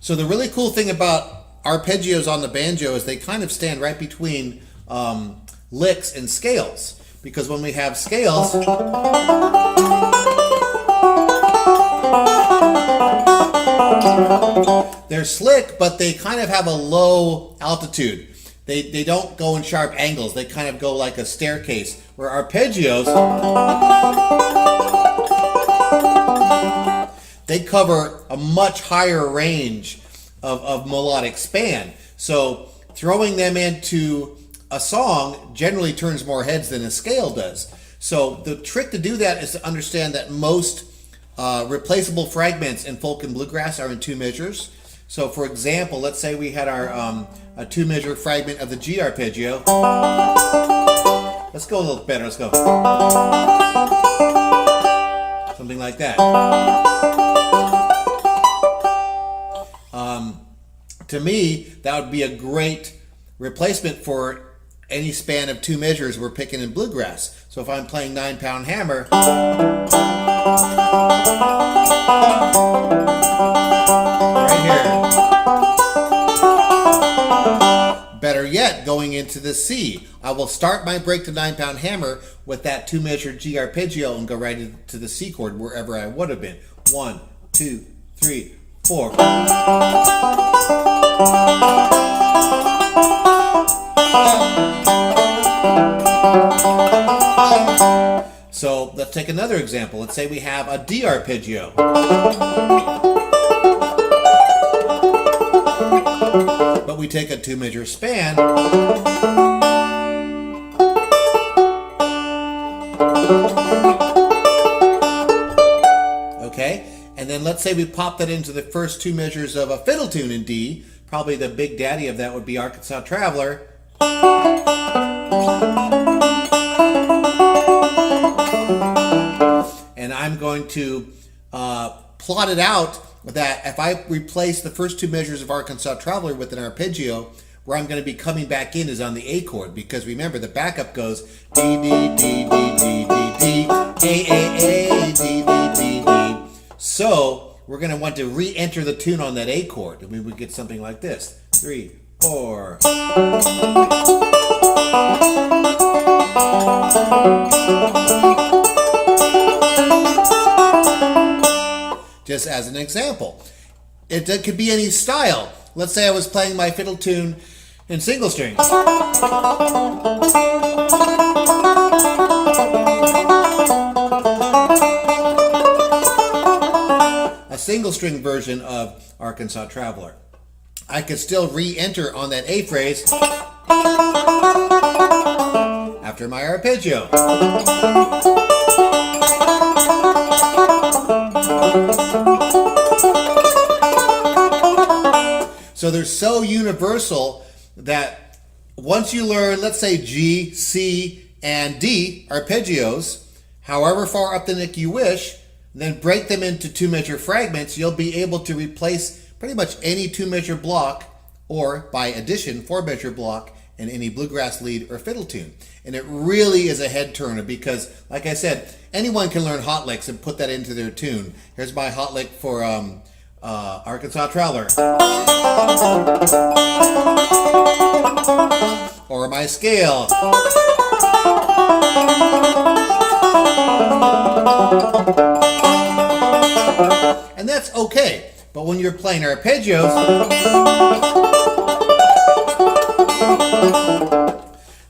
So the really cool thing about arpeggios on the banjo is they kind of stand right between licks and scales. Because when we have scales, they're slick, but they kind of have a low altitude. They don't go in sharp angles. They kind of go like a staircase. Where arpeggios, they cover a much higher range of melodic span. So throwing them into a song generally turns more heads than a scale does. So the trick to do that is to understand that most replaceable fragments in folk and bluegrass are in 2 measures. So for example, let's say we had our a 2-measure fragment of the G arpeggio. Let's go a little better. Let's go. Something like that. To me, that would be a great replacement for any span of 2 measures we're picking in bluegrass. So if I'm playing 9-pound hammer, right here. Better yet, going into the C, I will start my break to 9-pound hammer with that 2-measure G arpeggio and go right into the C chord wherever I would have been. 1, 2, 3, 4. So let's take another example. Let's say we have a D arpeggio. But we take a 2-measure span. Okay? And then let's say we pop that into the first 2 measures of a fiddle tune in D. Probably the big daddy of that would be Arkansas Traveler. And I'm going to plot it out that if I replace the first 2 measures of Arkansas Traveler with an arpeggio, where I'm going to be coming back in is on the A chord, because remember the backup goes D, D, D, D, D, D, D, A, D, D, D, D. So we're going to want to re-enter the tune on that A chord, and we would get something like this. 3, 4. Just as an example. It could be any style. Let's say I was playing my fiddle tune in single string. A single string version of Arkansas Traveler. I could still re-enter on that A phrase after my arpeggio. So they're so universal that once you learn, let's say G, C, and D arpeggios, however far up the neck you wish, then break them into 2-measure fragments, you'll be able to replace pretty much any 2-measure block, or by addition, 4-measure block in any bluegrass lead or fiddle tune. And it really is a head turner because, like I said, anyone can learn hot licks and put that into their tune. Here's my hot lick for Arkansas Traveler. Or my scale. And that's okay. But when you're playing arpeggios,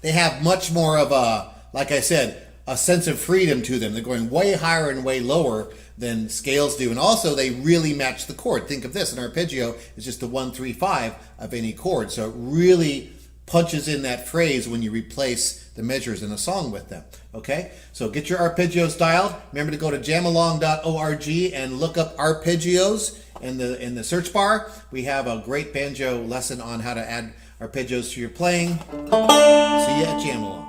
they have much more of a, like I said, a sense of freedom to them. They're going way higher and way lower than scales do. And also they really match the chord. Think of this, an arpeggio is just the 1, 3, 5 of any chord. So it really punches in that phrase when you replace the measures in a song with them. Okay, so get your arpeggios dialed. Remember to go to jamalong.org and look up arpeggios in the search bar. We have a great banjo lesson on how to add arpeggios to your playing. See you at JamAlong.